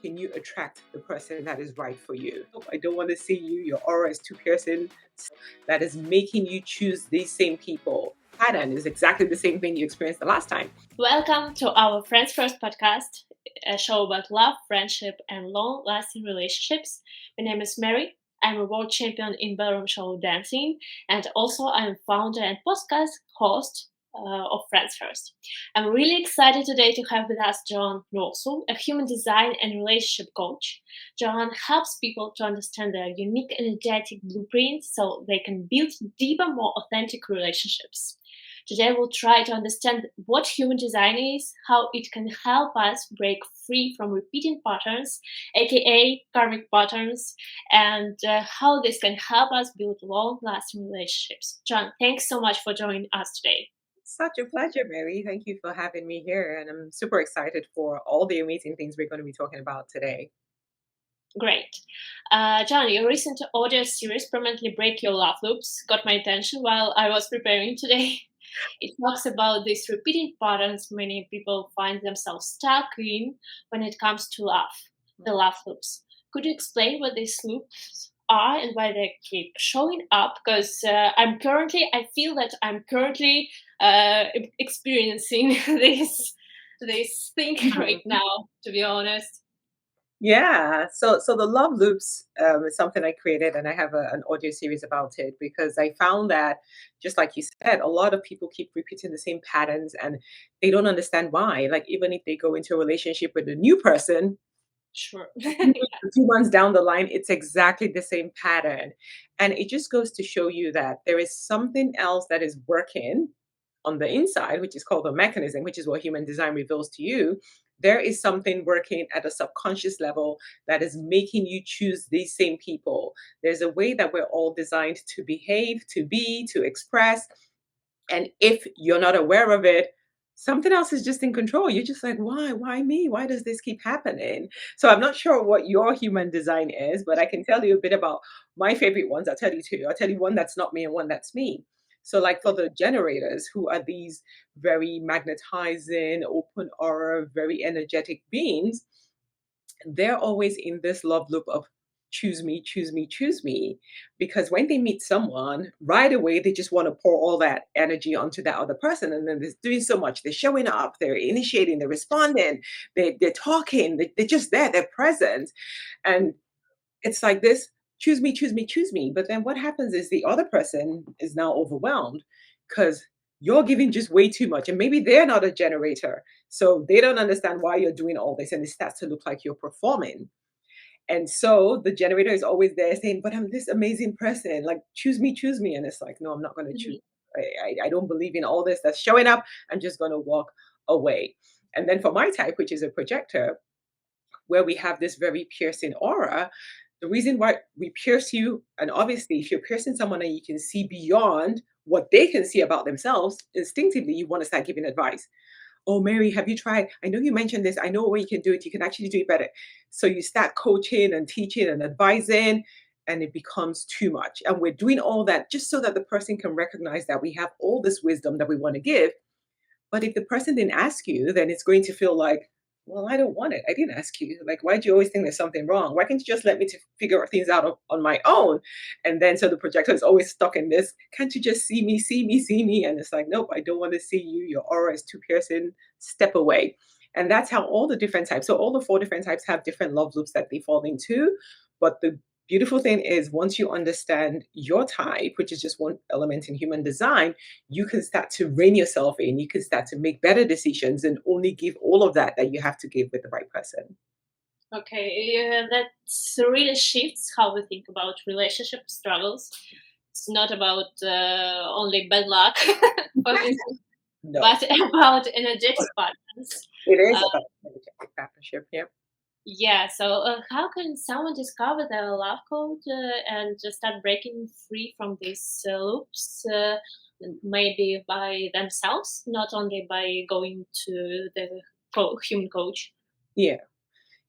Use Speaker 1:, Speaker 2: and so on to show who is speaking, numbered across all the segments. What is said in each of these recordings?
Speaker 1: can you attract the person that is right for you? I don't want to see you. Your aura is too piercing. That is making you choose these same people. Pattern is exactly the same thing you experienced the last time.
Speaker 2: Welcome to our Friends First podcast, a show about love, friendship, and long-lasting relationships. My name is Mary. I'm a world champion in ballroom show dancing, and also I'm founder and podcast host of Friends First. I'm really excited today to have with us Joan Nwosu, a human design and relationship coach. Joan helps people to understand their unique energetic blueprints so they can build deeper, more authentic relationships. Today we'll try to understand what human design is, how it can help us break free from repeating patterns, aka karmic patterns, and how this can help us build long-lasting relationships. Joan, thanks so much for joining us today.
Speaker 1: Such a pleasure, Mary. Thank you for having me here. And I'm super excited for all the amazing things we're going to be talking about today.
Speaker 2: Great. Joan, your recent audio series, Permanently Break Your Love Loops, got my attention while I was preparing today. It talks about these repeating patterns many people find themselves stuck in when it comes to love, the love loops. Could you explain what these loops are and why they keep showing up? Because I feel that I'm currently experiencing this thing right now, to be honest.
Speaker 1: Yeah, so the love loops is something I created, and I have an audio series about it because I found that, just like you said, a lot of people keep repeating the same patterns, and they don't understand why. Like even if they go into a relationship with a new person,
Speaker 2: Sure.
Speaker 1: a few months down the line, it's exactly the same pattern, and it just goes to show you that there is something else that is working on the inside, which is called a mechanism, which is what human design reveals to you. There is something working at a subconscious level that is making you choose these same people. There's a way that we're all designed to behave, to be, to express. And if you're not aware of it, something else is just in control. You're just like, why? Why me? Why does this keep happening? So I'm not sure what your human design is, but I can tell you a bit about my favorite ones. I'll tell you two. I'll tell you one that's not me and one that's me. So, like for the generators, who are these very magnetizing, open aura, very energetic beings, they're always in this love loop of choose me, choose me, choose me. Because when they meet someone, right away, they just want to pour all that energy onto that other person. And then they're doing so much. They're showing up, they're initiating, they're responding, they're talking, they're just there, they're present. And it's like this choose me, choose me, choose me. But then what happens is the other person is now overwhelmed because you're giving just way too much. And maybe they're not a generator. So they don't understand why you're doing all this. And it starts to look like you're performing. And so the generator is always there saying, but I'm this amazing person. Like, choose me, choose me. And it's like, no, I'm not going to choose. I don't believe in all this that's showing up. I'm just going to walk away. And then for my type, which is a projector, where we have this very piercing aura, the reason why we pierce you, and obviously, if you're piercing someone and you can see beyond what they can see about themselves, instinctively, you want to start giving advice. Oh, Mary, have you tried? I know you mentioned this. I know a way you can do it. You can actually do it better. So you start coaching and teaching and advising, and it becomes too much. And we're doing all that just so that the person can recognize that we have all this wisdom that we want to give. But if the person didn't ask you, then it's going to feel like, well, I don't want it. I didn't ask you. Like, why do you always think there's something wrong? Why can't you just let me to figure things out on my own? And then so the projector is always stuck in this. Can't you just see me, see me, see me? And it's like, nope, I don't want to see you. Your aura is too piercing. Step away. And that's how all the different types. So all the four different types have different love loops that they fall into. But the beautiful thing is once you understand your type, which is just one element in human design, you can start to rein yourself in. You can start to make better decisions and only give all of that you have to give with the right person.
Speaker 2: Okay, that really shifts how we think about relationship struggles. It's not about only bad luck, but
Speaker 1: No,
Speaker 2: but about energetic patterns.
Speaker 1: it is about energetic partnership. Yeah.
Speaker 2: Yeah, so how can someone discover their love code and just start breaking free from these loops? Maybe by themselves, not only by going to the human coach.
Speaker 1: Yeah.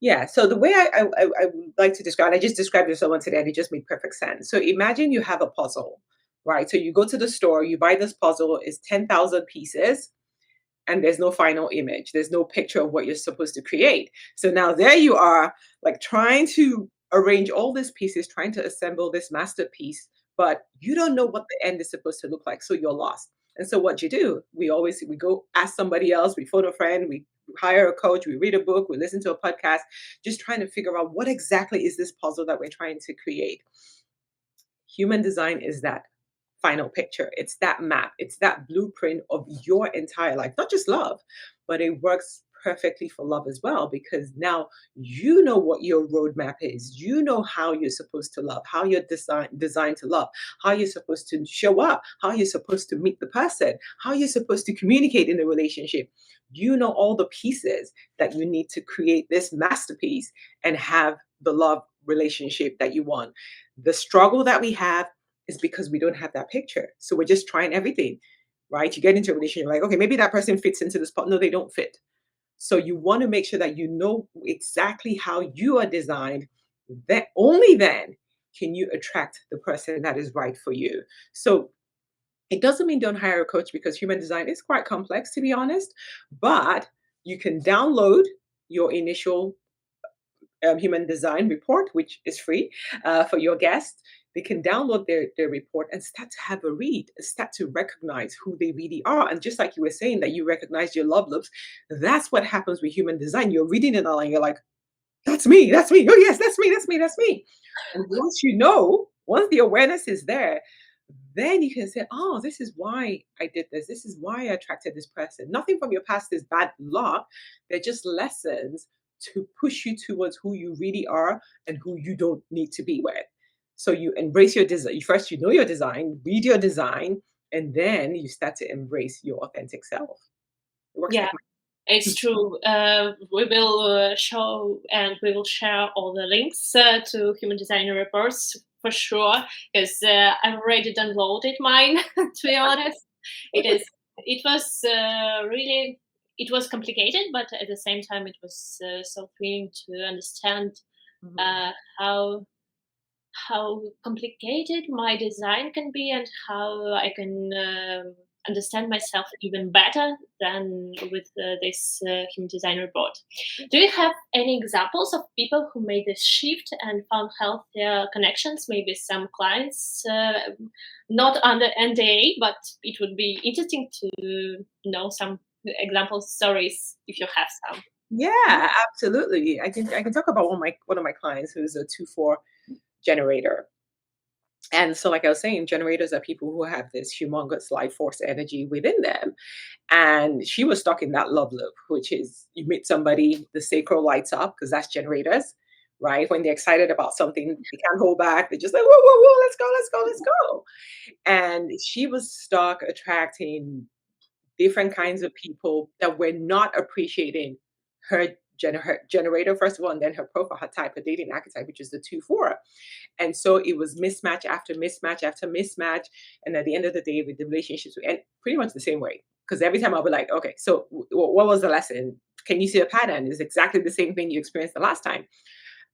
Speaker 1: Yeah. So the way I would like to describe, I just described it to someone today and it just made perfect sense. So imagine you have a puzzle, right? So you go to the store, you buy this puzzle, it's 10,000 pieces. and there's no final image. There's no picture of what you're supposed to create. So now there you are, like trying to arrange all these pieces, trying to assemble this masterpiece, but you don't know what the end is supposed to look like. So you're lost. And so what you do, we go ask somebody else, we phone a friend, we hire a coach, we read a book, we listen to a podcast, just trying to figure out what exactly is this puzzle that we're trying to create. Human design is that final picture. It's that map. It's that blueprint of your entire life, not just love, but it works perfectly for love as well because now you know what your roadmap is. You know how you're supposed to love, how you're designed to love, how you're supposed to show up, how you're supposed to meet the person, how you're supposed to communicate in the relationship. You know all the pieces that you need to create this masterpiece and have the love relationship that you want. The struggle that we have is because we don't have that picture. So we're just trying everything, right? You get into a relationship, you're like, okay, maybe that person fits into the spot. No, they don't fit. So you want to make sure that you know exactly how you are designed. That only then can you attract the person that is right for you. So it doesn't mean don't hire a coach because human design is quite complex, to be honest. But you can download your initial human design report, which is free for your guests. They can download their report and start to have a read, start to recognize who they really are. And just like you were saying, that you recognize your love loops, that's what happens with human design. You're reading it all and you're like, that's me, that's me. Oh, yes, that's me, that's me, that's me. And once the awareness is there, then you can say, oh, this is why I did this. This is why I attracted this person. Nothing from your past is bad luck. They're just lessons to push you towards who you really are and who you don't need to be with. So you embrace your design. First, you know your design, read your design, and then you start to embrace your authentic self. It works
Speaker 2: Yeah,
Speaker 1: like
Speaker 2: it's true. We will show and we will share all the links to human designer reports for sure, because I've already downloaded mine. To be honest, it is. It was really. It was complicated, but at the same time, it was so thrilling to understand
Speaker 1: Mhm.
Speaker 2: uh, how complicated my design can be and how I can understand myself even better than with this human design report. Do you have any examples of people who made this shift and found healthier connections? Maybe some clients, not under NDA, but it would be interesting to know some example stories if you have some.
Speaker 1: Yeah, absolutely. I can talk about one of my clients who's a 2-4 generator. And so, like I was saying, generators are people who have this humongous life force energy within them. And she was stuck in that love loop, which is you meet somebody, the sacral lights up because that's generators, right? When they're excited about something, they can't hold back. They're just like, whoa, whoa, whoa, let's go, let's go, let's go. And she was stuck attracting different kinds of people that were not appreciating her generator, first of all, and then her profile, her type, her dating archetype, which is the 2-4. And so it was mismatch after mismatch after mismatch. And at the end of the day, with the relationships, we end pretty much the same way. Because every time I'll be like, okay, so what was the lesson? Can you see a pattern? It's exactly the same thing you experienced the last time.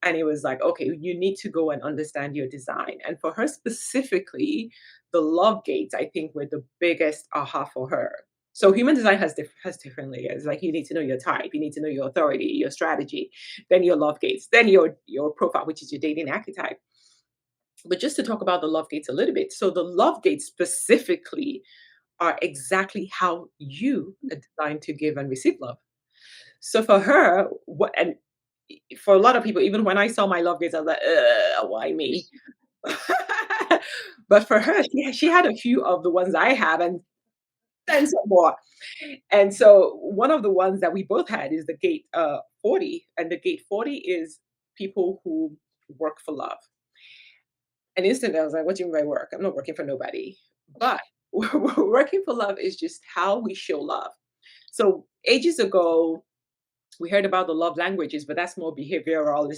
Speaker 1: And it was like, okay, you need to go and understand your design. And for her specifically, the love gates, I think, were the biggest aha for her. So human design has different layers. Like you need to know your type, you need to know your authority, your strategy, then your love gates, then your profile, which is your dating archetype. But just to talk about the love gates a little bit. So the love gates specifically are exactly how you are designed to give and receive love. So for her, what and for a lot of people, even when I saw my love gates, I was like, why me? But for her, she had a few of the ones I have and then some more. And so one of the ones that we both had is the gate 40. And the gate 40 is people who work for love. And instantly I was like, what do you mean by work? I'm not working for nobody. But working for love is just how we show love. So ages ago, we heard about the love languages, but that's more behavioral.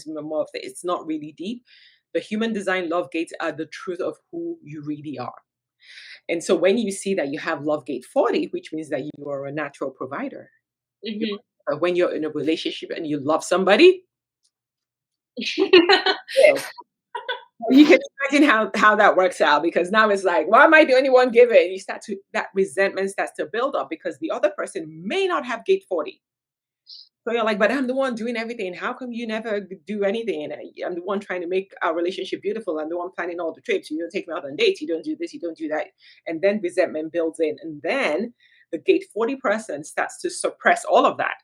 Speaker 1: It's not really deep. The human design love gates are the truth of who you really are. And so when you see that you have love gate 40, which means that you are a natural provider.
Speaker 2: Mhm.
Speaker 1: When you're in a relationship and you love somebody, You can imagine how that works out because now it's like, why am I the only one giving? You start to that resentment starts to build up because the other person may not have gate 40. So you're like, but I'm the one doing everything. How come you never do anything? And I'm the one trying to make our relationship beautiful. I'm the one planning all the trips. You don't take me out on dates. You don't do this. You don't do that. And then resentment builds in. And then the gate 40 person starts to suppress all of that,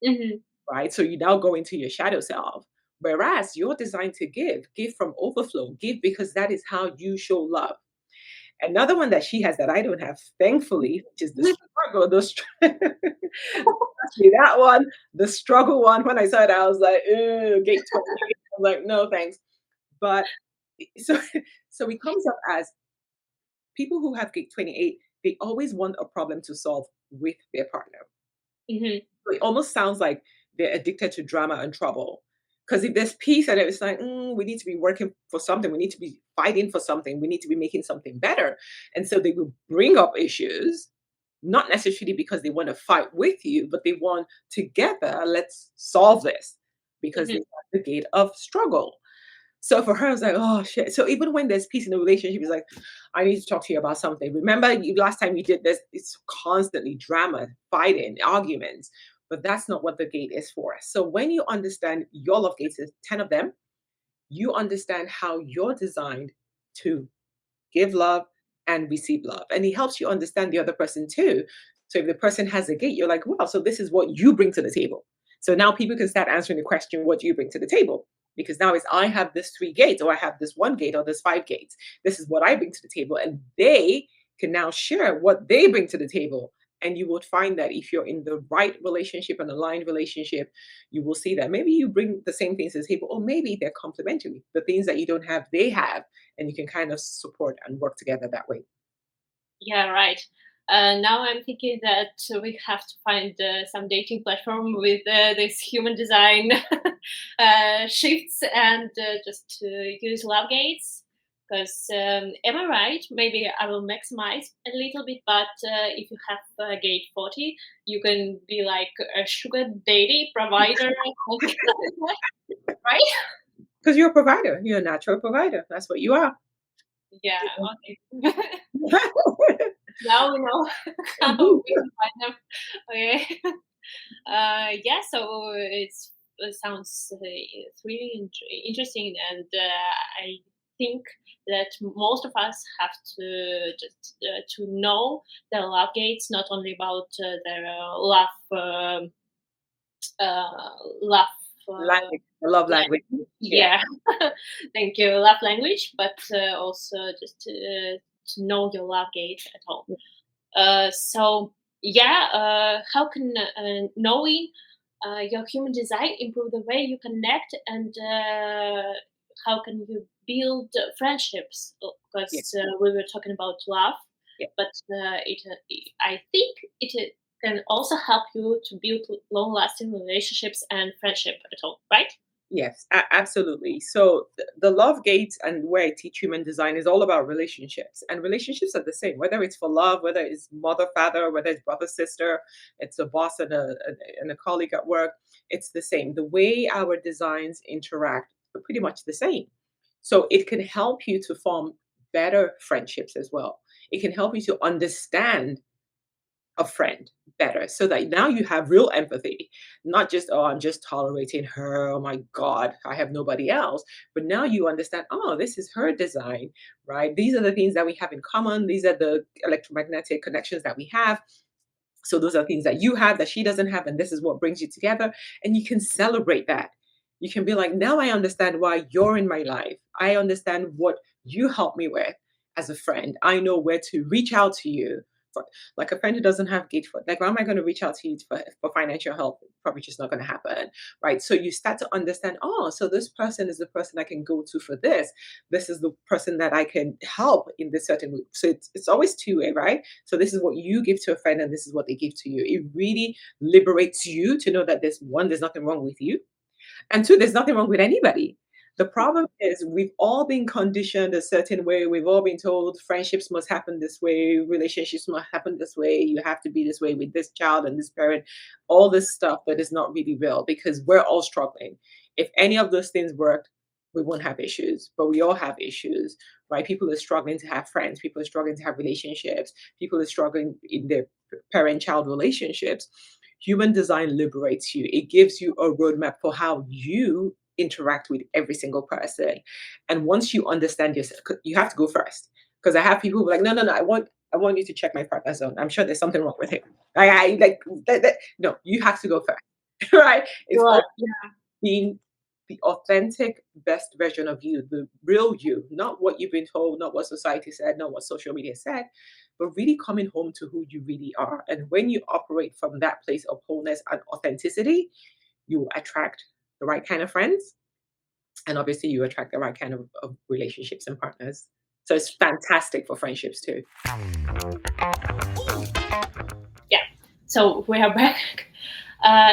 Speaker 2: Mhm.
Speaker 1: right? So you now go into your shadow self. Whereas you're designed to give from overflow, give because that is how you show love. Another one that she has that I don't have, thankfully, which is the struggle. Trust me, that one, the struggle one. When I saw it, I was like, "Ew, gate 28." I'm like, no, thanks. But so, so it comes up as people who have gate 28. They always want a problem to solve with their partner.
Speaker 2: Mhm.
Speaker 1: So it almost sounds like they're addicted to drama and trouble. Because if there's peace and it's like, we need to be working for something, we need to be fighting for something, we need to be making something better. And so they will bring up issues, not necessarily because they want to fight with you, but they want together, let's solve this because they
Speaker 2: Mhm.
Speaker 1: have the gate of struggle. So for her, I was like, oh shit. So even when there's peace in the relationship, it's like, I need to talk to you about something. Remember you last time you did this, it's constantly drama, fighting, arguments. But that's not what the gate is for. So when you understand your love gates is 10 of them, you understand how you're designed to give love and receive love. And it helps you understand the other person too. So if the person has a gate, you're like, wow, so this is what you bring to the table. So now people can start answering the question, what do you bring to the table? Because now it's I have this three gates, or I have this one gate, or this five gates. This is what I bring to the table. And they can now share what they bring to the table. And you would find that if you're in the right relationship, an aligned relationship, you will see that maybe you bring the same things to the table, or maybe they're complementary. The things that you don't have, they have, and you can kind of support and work together that way.
Speaker 2: Yeah, right. Now I'm thinking that we have to find some dating platform with this human design shifts and just to use love gates. Because am I right? Maybe I will maximize a little bit, but if you have gate 40, you can be like a sugar daddy provider, something like that, right?
Speaker 1: Because you're a provider, you're a natural provider. That's what you are.
Speaker 2: Yeah, okay. Now we know how we can find them. Okay. Yeah, so it sounds really interesting, and I think that most of us have to just to know the love gates, not only about their love. Uh,
Speaker 1: Language, the love language. Yeah.
Speaker 2: yeah, thank you, love language, but also just to know your love gate at all. So yeah, how can knowing your human design improve the way you connect, and how can you build friendships?
Speaker 1: Yeah.
Speaker 2: Because we were talking about love,
Speaker 1: Yeah.
Speaker 2: but I think it can also help you to build long-lasting relationships and friendship at all, right?
Speaker 1: Yes, absolutely. So the love gates and where I teach human design is all about relationships, and relationships are the same. Whether it's for love, whether it's mother, father, whether it's brother, sister, it's a boss and a colleague at work. It's the same. The way our designs interact are pretty much the same. So it can help you to form better friendships as well. It can help you to understand a friend better so that now you have real empathy, not just, oh, I'm just tolerating her, oh my god, I have nobody else. But now you understand, oh, this is her design, right? These are the things that we have in common, these are the electromagnetic connections that we have. So those are things that you have that she doesn't have, and this is what brings you together. And you can celebrate that. You can be like, now I understand why you're in my life. I understand what you help me with as a friend. I know where to reach out to you. For, like a friend who doesn't have gate foot, like, why am I going to reach out to you for financial help? Probably just not going to happen, right? So you start to understand, oh, so this person is the person I can go to for this. This is the person that I can help in this certain way. So it's always two-way, right? So this is what you give to a friend, and this is what they give to you. It really liberates you to know that there's one, there's nothing wrong with you, and two, there's nothing wrong with anybody. The problem is we've all been conditioned a certain way. We've all been told friendships must happen this way, relationships must happen this way. You have to be this way with this child and this parent, all this stuff that is not really real because we're all struggling. If any of those things worked, we won't have issues, but we all have issues, right? People are struggling to have friends, people are struggling to have relationships, people are struggling in their parent child relationships. Human design liberates you, it gives you a roadmap for how you interact with every single person. And once you understand yourself, you have to go first. Because I have people who are like, no, no, no, I want you to check my partner zone. I'm sure there's something wrong with him. I like no, you have to go first. Right? It's
Speaker 2: Sure.
Speaker 1: all being the authentic best version of you, the real you, not what you've been told, not what society said, not what social media said, but really coming home to who you really are. And when you operate from that place of wholeness and authenticity, you will attract the right kind of friends. And obviously, you attract the right kind of relationships and partners. So it's fantastic for friendships too.
Speaker 2: Yeah. So we are back.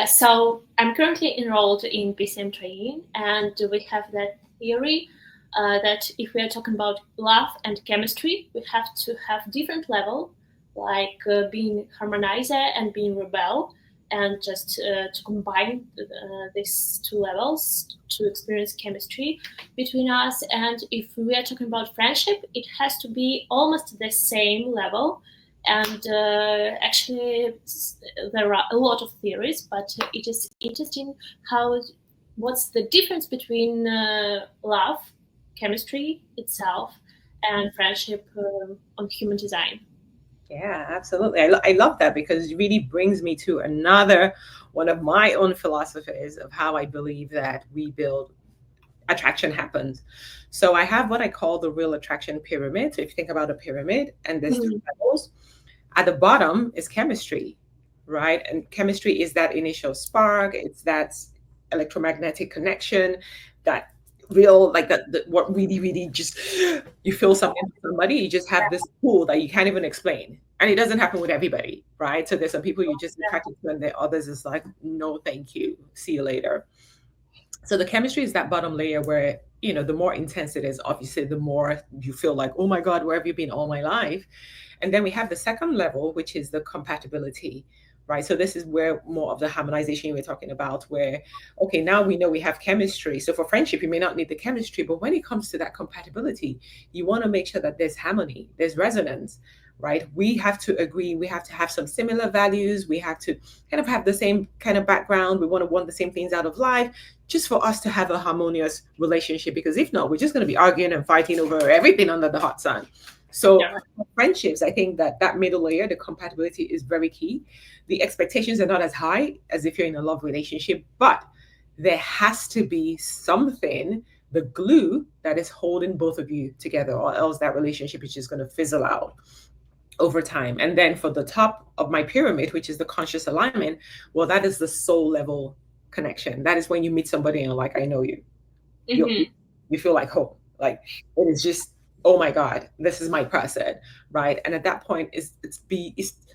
Speaker 2: So I'm currently enrolled in BCM training, and we have that theory that if we are talking about love and chemistry, we have to have different level, like being harmonizer and being rebel, and just to combine these two levels to experience chemistry between us. And if we are talking about friendship, it has to be almost the same level. And actually, there are a lot of theories, but it is interesting how what's the difference between love, chemistry itself, and friendship on human design.
Speaker 1: Yeah, absolutely. I love that because it really brings me to another one of my own philosophies of how I believe that we build attraction happens. So I have what I call the real attraction pyramid. So if you think about a pyramid and there's three
Speaker 2: Mhm.
Speaker 1: levels, at the bottom is chemistry, right? And chemistry is that initial spark, it's that electromagnetic connection, that real, like that what really, really just you feel something for somebody, you just have this pull that you can't even explain. And it doesn't happen with everybody, right? So there's some people you just attracted to, and the others is like, no, thank you. See you later. So the chemistry is that bottom layer where, the more intense it is, obviously, the more you feel like, oh my God, where have you been all my life? And then we have the second level, which is the compatibility, right? So this is where more of the harmonization you were talking about, where, okay, now we know we have chemistry. So for friendship, you may not need the chemistry, but when it comes to that compatibility, you want to make sure that there's harmony, there's resonance, right? We have to agree, we have to have some similar values, we have to kind of have the same kind of background, we want the same things out of life, just for us to have a harmonious relationship. Because if not, we're just going to be arguing and fighting over everything under the hot sun. So
Speaker 2: Yeah.
Speaker 1: for friendships, I think that middle layer, the compatibility, is very key. The expectations are not as high as if you're in a love relationship, but there has to be something, the glue that is holding both of you together, or else that relationship is just going to fizzle out over time. And then for the top of my pyramid, which is the conscious alignment, well, that is the soul level connection. That is when you meet somebody and you're like, I know you. You
Speaker 2: Hmm.
Speaker 1: you feel like hope. Like it is just, oh my God, this is my person, right? And at that point, it's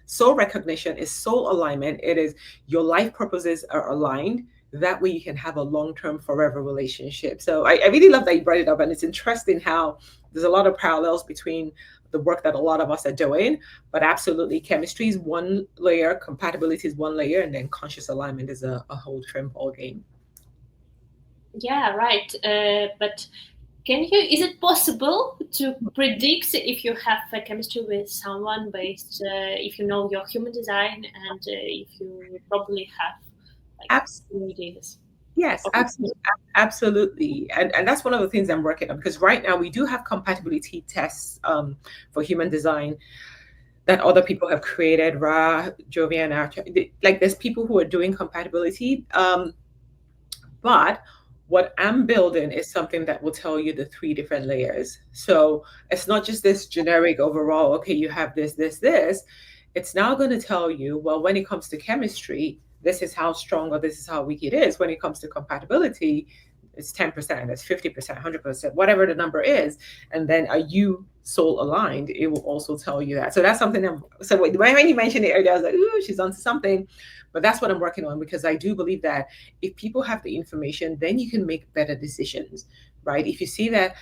Speaker 1: soul recognition, is soul alignment. It is your life purposes are aligned. That way you can have a long-term forever relationship. So I really love that you brought it up. And it's interesting how there's a lot of parallels between the work that a lot of us are doing. But absolutely, chemistry is one layer, compatibility is one layer, and then conscious alignment is a whole trim ball game.
Speaker 2: Yeah, right. But can you? Is it possible to predict if you have a chemistry with someone based if you know your human design and if you probably have like similarities?
Speaker 1: Yes,
Speaker 2: Okay.
Speaker 1: absolutely. And that's one of the things I'm working on, because right now we do have compatibility tests for human design that other people have created, Ra, Jovian, like there's people who are doing compatibility. But what I'm building is something that will tell you the three different layers. So it's not just this generic overall, okay, you have this, this, this. It's now going to tell you, well, when it comes to chemistry, this is how strong or this is how weak it is. When it comes to compatibility, it's 10%, it's 50%, 100%, whatever the number is. And then are you soul aligned? It will also tell you that. So that's something so when you mentioned it earlier, I was like, ooh, she's onto something. But that's what I'm working on, because I do believe that if people have the information, then you can make better decisions, right? If you see that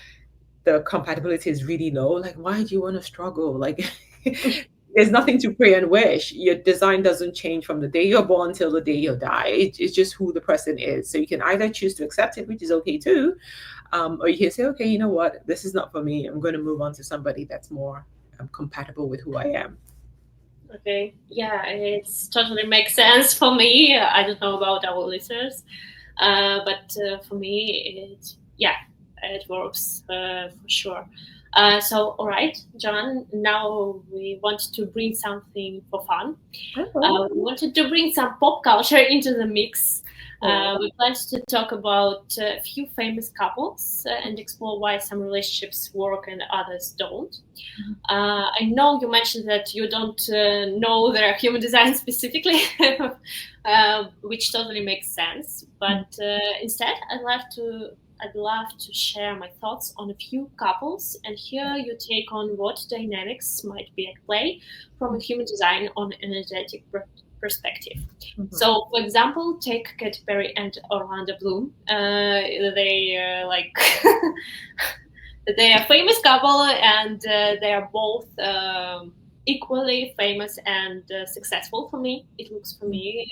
Speaker 1: the compatibility is really low, like, why do you want to struggle? Like, there's nothing to pray and wish. Your design doesn't change from the day you're born till the day you die. It's just who the person is. So you can either choose to accept it, which is okay too, or you can say, okay, you know what, this is not for me. I'm going to move on to somebody that's more compatible with who I am.
Speaker 2: Okay, yeah, it totally makes sense for me. I don't know about our listeners, but for me, it works for sure. So, all right, John, now we want to bring something for fun. We wanted to bring some pop culture into the mix. We planned to talk about a few famous couples and explore why some relationships work and others don't. I know you mentioned that you don't know their human design specifically, which totally makes sense. But instead, I'd love to share my thoughts on a few couples and hear your take on what dynamics might be at play from a human design on energetic perspective. So, for example, take Katy Perry and Orlando Bloom. They like they are a famous couple, and they are both equally famous and successful for me. It looks for me,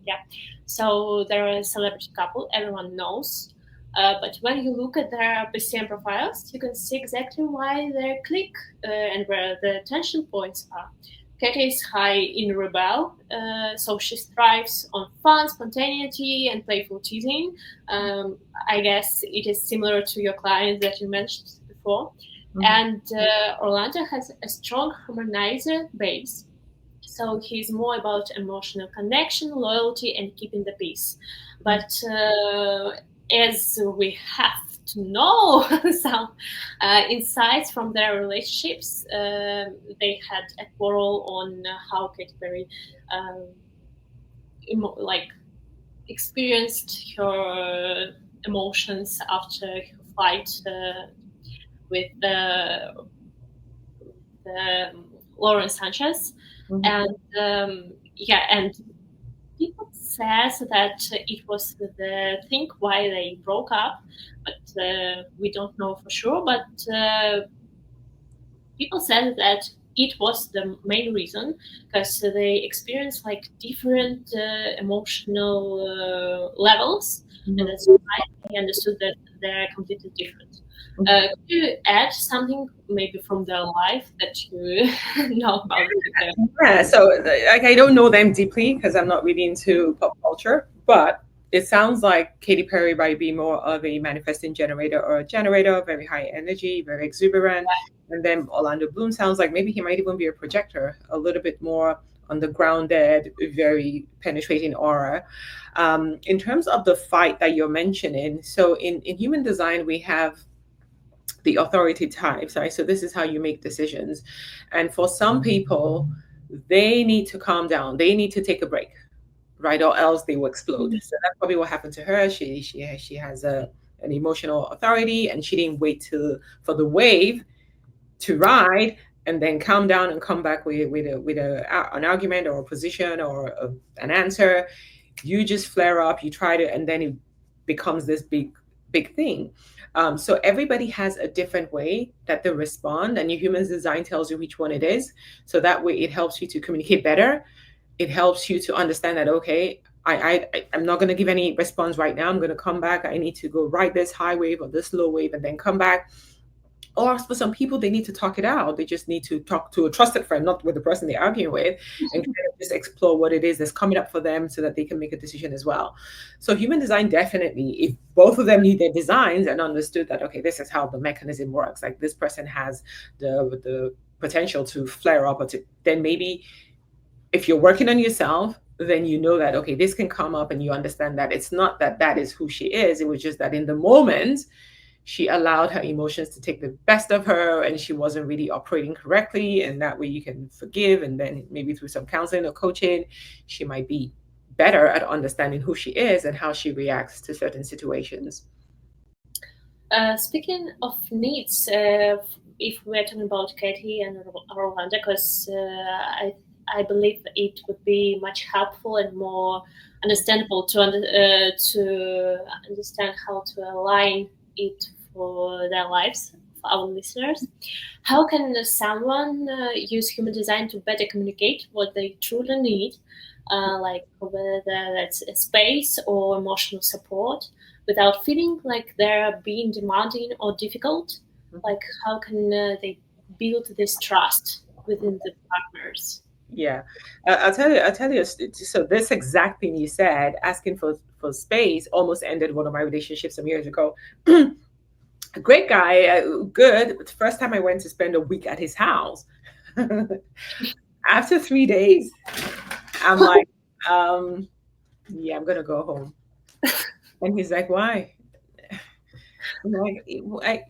Speaker 2: yeah. So they're a celebrity couple, everyone knows. But when you look at their PCM profiles, you can see exactly why they click and where the tension points are. Katie is high in rebel, so she thrives on fun, spontaneity, and playful teasing. I guess it is similar to your client that you mentioned before. And Orlando has a strong harmonizer base, so he's more about emotional connection, loyalty, and keeping the peace. But as we have to know some insights from their relationships, they had a quarrel on how Katy Perry experienced her emotions after her fight with the Lauren Sanchez, and and people says that it was the thing why they broke up, but we don't know for sure. But people said that it was the main reason because they experienced like different emotional levels, and that's why they understood that they're completely different. Could you add something maybe from their life that you know about them?
Speaker 1: Yeah, so like I don't know them deeply because I'm not really into pop culture, but it sounds like Katy Perry might be more of a manifesting generator or a generator, very high energy, very exuberant. And then Orlando Bloom sounds like maybe he might even be a projector, a little bit more on the grounded, very penetrating aura. In terms of the fight that you're mentioning, so in human design, we have the authority types, right? So this is how you make decisions. And for some people, they need to calm down. They need to take a break, right? Or else they will explode. So that's probably what happened to her. She has an emotional authority, and she didn't wait for the wave to ride and then calm down and come back an argument or a position or an answer. You just flare up. You try to, and then it becomes this big thing. So everybody has a different way that they respond, and your human design tells you which one it is. So that way, it helps you to communicate better. It helps you to understand that, okay, I'm not going to give any response right now. I'm going to come back. I need to go ride this high wave or this low wave and then come back. Or for some people, they need to talk it out. They just need to talk to a trusted friend, not with the person they're arguing with, and kind of just explore what it is that's coming up for them so that they can make a decision as well. So human design, definitely, if both of them need their designs and understood that, okay, this is how the mechanism works, like this person has the potential to flare up, or to, then maybe if you're working on yourself, then you know that, okay, this can come up, and you understand that it's not that that is who she is. It was just that in the moment, she allowed her emotions to take the best of her, and she wasn't really operating correctly. And that way you can forgive. And then maybe through some counseling or coaching, she might be better at understanding who she is and how she reacts to certain situations.
Speaker 2: Speaking of needs, if we're talking about Katie and Orlando, because I believe it would be much helpful and more understandable to understand how to align it for their lives our listeners. How can someone use human design to better communicate what they truly need, like whether that's a space or emotional support, without feeling like they're being demanding or difficult? Like, how can they build this trust within the partners?
Speaker 1: Yeah, I'll tell you. So this exact thing you said, asking for space, almost ended one of my relationships some years ago. A great guy, good. But the first time I went to spend a week at his house, after 3 days, I'm like, yeah, I'm gonna go home. And he's like, why? I'm like,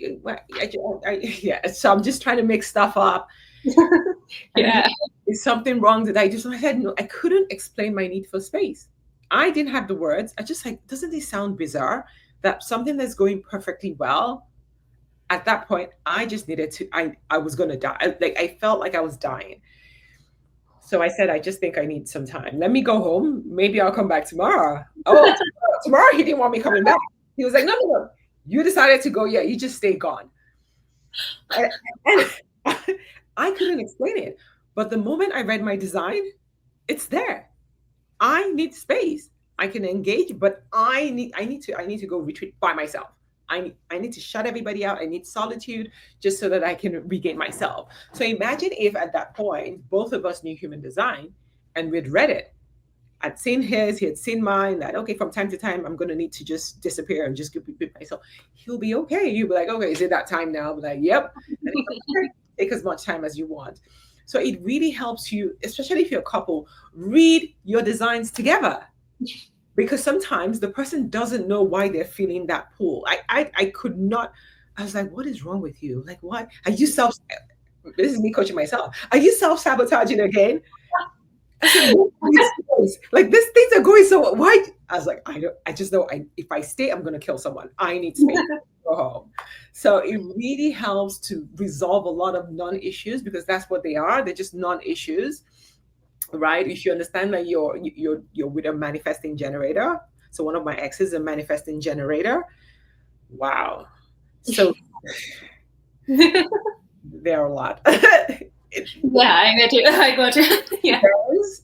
Speaker 1: yeah. So I'm just trying to make stuff up. And he,
Speaker 2: Yeah.
Speaker 1: is something wrong that I just, I said, no, I couldn't explain my need for space. I didn't have the words. I just like, doesn't this sound bizarre that something that's going perfectly well, at that point, I just needed to, I was going to die. I felt like I was dying. So I said, I just think I need some time. Let me go home. Maybe I'll come back tomorrow. Oh, tomorrow he didn't want me coming back. He was like, no, no, no. You decided to go. Yeah, you just stay gone. And, and I couldn't explain it. But the moment I read my design, it's there. I need space. I can engage, but I need to go retreat by myself. I need to shut everybody out. I need solitude just so that I can regain myself. So imagine if at that point both of us knew human design and we'd read it. I'd seen his, he had seen mine, that okay, from time to time I'm gonna need to just disappear and just be myself. He'll be okay. You'll be like, okay, is it that time now? I'll be like, yep. And he's like, okay, take as much time as you want. So it really helps you, especially if you're a couple, read your designs together. Because sometimes the person doesn't know why they're feeling that pull. I could not, I was like, what is wrong with you? Like, what? Are you self, this is me coaching myself. Are you self-sabotaging again? I said, "No, like these things are going so why?" I was like, I don't. I just know. If I stay, I'm gonna kill someone. I need space. Go home. So it really helps to resolve a lot of non-issues because that's what they are. They're just non-issues, right? If you understand that you're with a manifesting generator. So one of my exes is a manifesting generator. Wow. So there are a lot.
Speaker 2: Yeah, I got you. I got you. Yeah.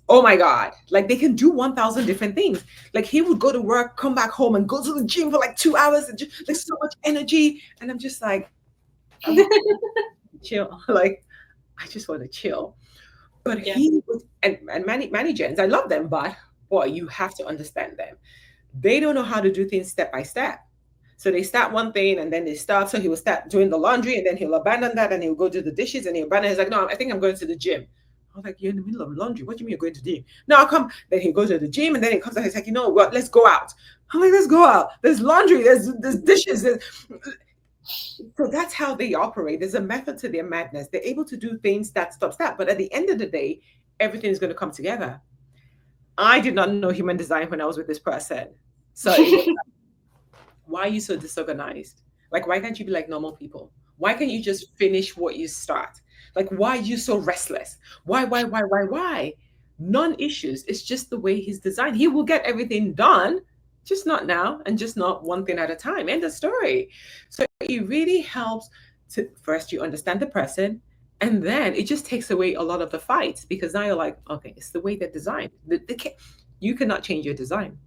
Speaker 1: Oh my God. Like they can do 1,000 different things. Like he would go to work, come back home and go to the gym for like 2 hours and just like so much energy. And I'm just like, I'm chill. Like, I just want to chill. But
Speaker 2: Yeah.
Speaker 1: he was, and many gens, I love them, but boy, you have to understand them. They don't know how to do things step by step. So they start one thing and then they start. So he will start doing the laundry and then he'll abandon that and he'll go do the dishes and he'll abandon. He's like, no, I think I'm going to the gym. I was like, you're in the middle of laundry. What do you mean you're going to the gym? No, I'll come. Then he goes to the gym and then he comes out. He's like, you know what? Let's go out. I'm like, let's go out. There's laundry. There's dishes. So that's how they operate. There's a method to their madness. They're able to do things that stops that. But at the end of the day, everything is going to come together. I did not know human design when I was with this person. So it was, why are you so disorganized? Like, why can't you be like normal people? Why can't you just finish what you start? Like, why are you so restless? Why? Non-issues. It's just the way he's designed. He will get everything done, just not now and just not one thing at a time. End of story. So it really helps to first you understand the person, and then it just takes away a lot of the fights because now you're like, okay, it's the way they're designed. You cannot change your design.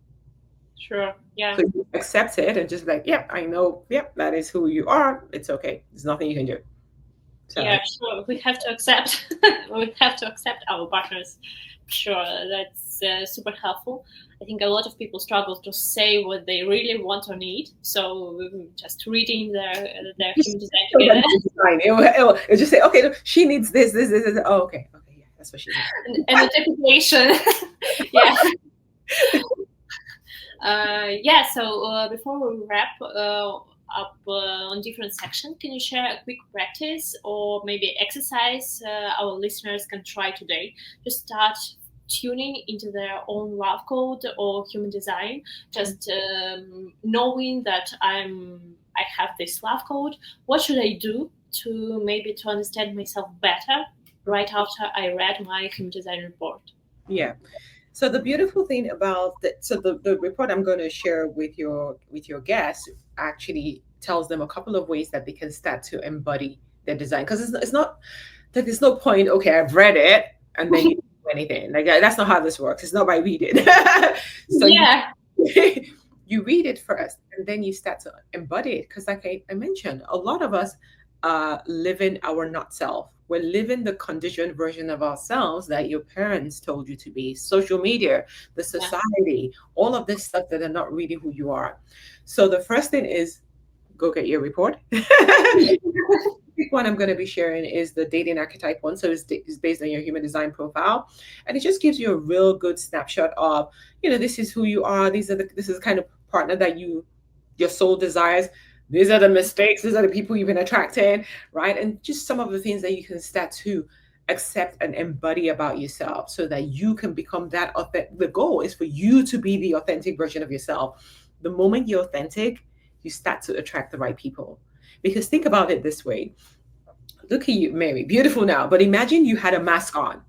Speaker 2: Sure. Yeah.
Speaker 1: So you accept it and just like, yep, I know, yep, that is who you are. It's okay. There's nothing you can do. So
Speaker 2: Yeah, sure. We have to accept. We have to accept our partners. Sure, that's super helpful. I think a lot of people struggle to say what they really want or need. So just reading their human design together,
Speaker 1: it'll just say, okay, look, she needs this. Oh, okay, yeah, that's what she needs.
Speaker 2: and the definition. Yeah. Yeah. So before we wrap up on different sections, can you share a quick practice or maybe exercise our listeners can try today to start tuning into their own love code or human design? Just knowing that I have this love code. What should I do to maybe to understand myself better right after I read my human design report?
Speaker 1: Yeah. So the beautiful thing about the report I'm going to share with your guests actually tells them a couple of ways that they can start to embody their design. Because it's not like there's no point, okay, I've read it and then you don't do anything. Like that's not how this works. It's not by reading. So you
Speaker 2: Yeah.
Speaker 1: you read it first and then you start to embody it. Because like I mentioned, a lot of us live in our not self. We're living the conditioned version of ourselves that your parents told you to be, social media, the
Speaker 2: Yeah.
Speaker 1: society, all of this stuff that are not really who you are. So the first thing is go get your report. Big one I'm going to be sharing is the dating archetype one. So it's based on your human design profile, and it just gives you a real good snapshot of, this is who you are. This is the kind of partner that your soul desires. These are the mistakes. These are the people you've been attracting, right? And just some of the things that you can start to accept and embody about yourself, so that you can become that authentic. The goal is for you to be the authentic version of yourself. The moment you're authentic, you start to attract the right people. Because think about it this way. Look at you, Mary, beautiful now, but imagine you had a mask on.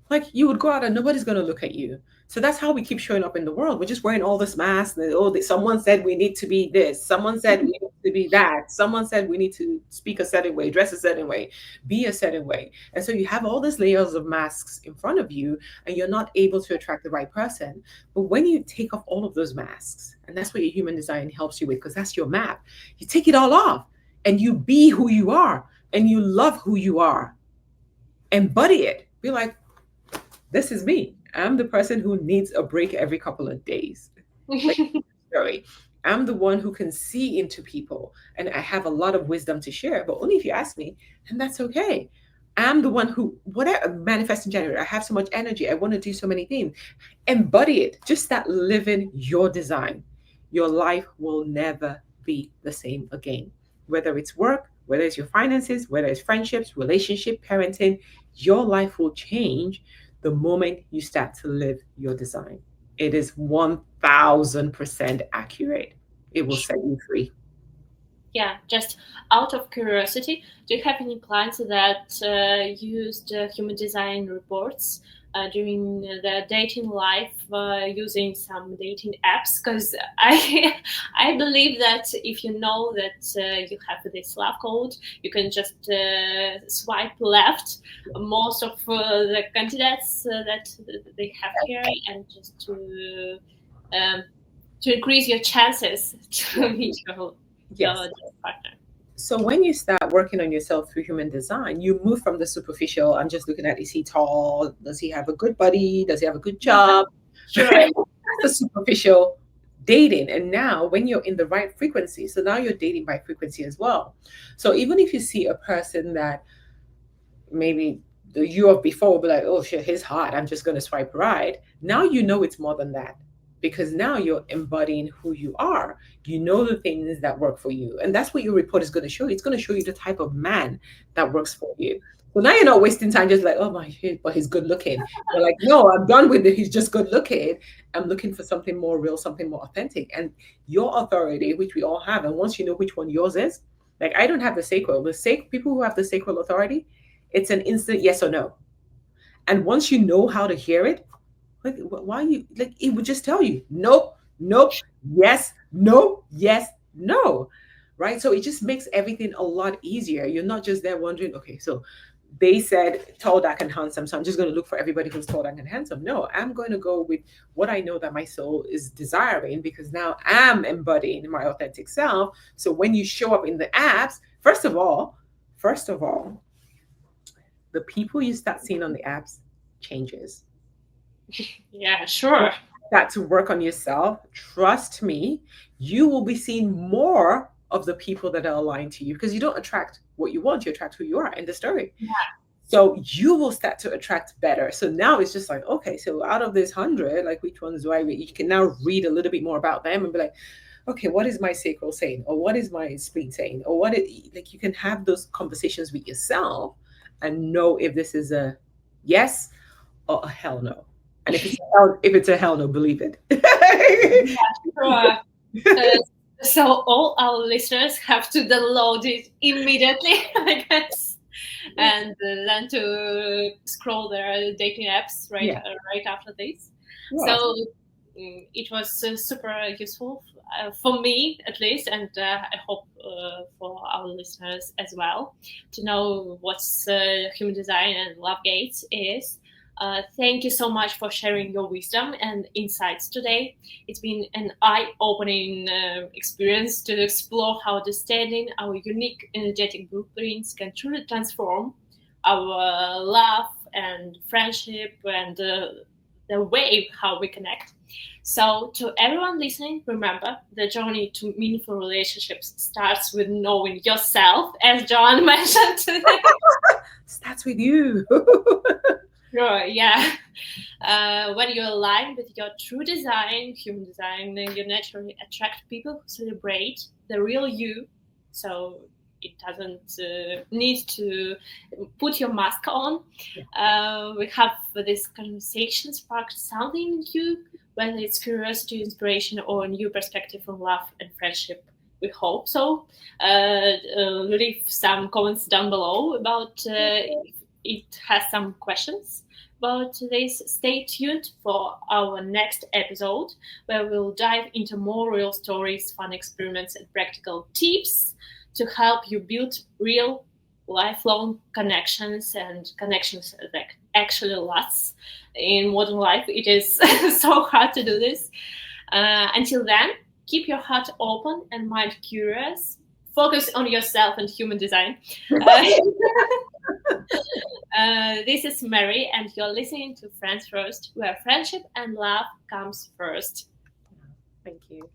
Speaker 1: Like you would go out and nobody's going to look at you. So that's how we keep showing up in the world. We're just wearing all this mask. Someone said we need to be this. Someone said we need to be that. Someone said we need to speak a certain way, dress a certain way, be a certain way. And so you have all these layers of masks in front of you, and you're not able to attract the right person. But when you take off all of those masks, and that's what your human design helps you with, because that's your map, you take it all off and you be who you are and you love who you are. Embody it. Be like, this is me. I'm the person who needs a break every couple of days. Like, sorry. I'm the one who can see into people and I have a lot of wisdom to share, but only if you ask me, and that's okay. I'm the one who, whatever, manifesting generator. I have so much energy. I want to do so many things. Embody it. Just start living your design. Your life will never be the same again. Whether it's work, whether it's your finances, whether it's friendships, relationship, parenting, your life will change the moment you start to live your design. It is 1000% accurate. It will set you free.
Speaker 2: Yeah, just out of curiosity, do you have any clients that used human design reports during their dating life using some dating apps? Because I I believe that if you know that you have this love code, you can just swipe left most of the candidates that they have here, and just to increase your chances to meet your
Speaker 1: Yes.
Speaker 2: partner.
Speaker 1: So when you start working on yourself through human design, you move from the superficial, I'm just looking at, is he tall? Does he have a good body? Does he have a good job?
Speaker 2: Sure.
Speaker 1: That's the superficial dating. And now when you're in the right frequency, so now you're dating by frequency as well. So even if you see a person that maybe the you of before will be like, oh shit, he's hot, I'm just going to swipe right. Now you know it's more than that, because now you're embodying who you are. You know the things that work for you. And that's what your report is going to show you. It's going to show you the type of man that works for you. So now you're not wasting time just like, oh my shit, but he's good looking. You're like, no, I'm done with it. He's just good looking. I'm looking for something more real, something more authentic. And your authority, which we all have, and once you know which one yours is, like I don't have the sacral. People who have the sacral authority, it's an instant yes or no. And once you know how to hear it, like why you like it would just tell you nope, nope, yes, no, yes, no. Right? So it just makes everything a lot easier. You're not just there wondering, okay, so they said tall, dark, and handsome. So I'm just going to look for everybody who's tall, dark, and handsome. No, I'm going to go with what I know that my soul is desiring, because now I'm embodying my authentic self. So when you show up in the apps, first of all, the people you start seeing on the apps changes.
Speaker 2: Yeah, sure.
Speaker 1: That to work on yourself, trust me, you will be seeing more of the people that are aligned to you, because you don't attract what you want, you attract who you are in the story.
Speaker 2: Yeah.
Speaker 1: So you will start to attract better. So now it's just like, okay, so out of this 100, like which ones do I read? You can now read a little bit more about them and be like, okay, what is my sacral saying? Or what is my spleen saying? Or like you can have those conversations with yourself and know if this is a yes or a hell no. And if it's a hell no, believe it.
Speaker 2: Sure. So all our listeners have to download it immediately, I guess, and then to scroll their dating apps right
Speaker 1: Yeah.
Speaker 2: right after this.
Speaker 1: Yeah.
Speaker 2: So it was super useful for me, at least, and I hope for our listeners as well, to know what's human design and love gates is. Thank you so much for sharing your wisdom and insights today. It's been an eye-opening experience to explore how understanding our unique energetic blueprints can truly transform our love and friendship and the way how we connect. So, to everyone listening, remember the journey to meaningful relationships starts with knowing yourself, as John mentioned today.
Speaker 1: Starts with you.
Speaker 2: Sure, yeah. When you align with your true design, human design, you naturally attract people who celebrate the real you. So it doesn't need to put your mask on. We have this conversation sparked something in you, whether it's curiosity, inspiration, or a new perspective on love and friendship. We hope so. Leave some comments down below about if it has some questions about this. Stay tuned for our next episode, where we'll dive into more real stories, fun experiments, and practical tips to help you build real lifelong connections and connections that actually last. In modern life, it is so hard to do this. Until then, keep your heart open and mind curious. Focus on yourself and human design. This is Mary, and you're listening to Friends First, where friendship and love comes first.
Speaker 1: Thank you.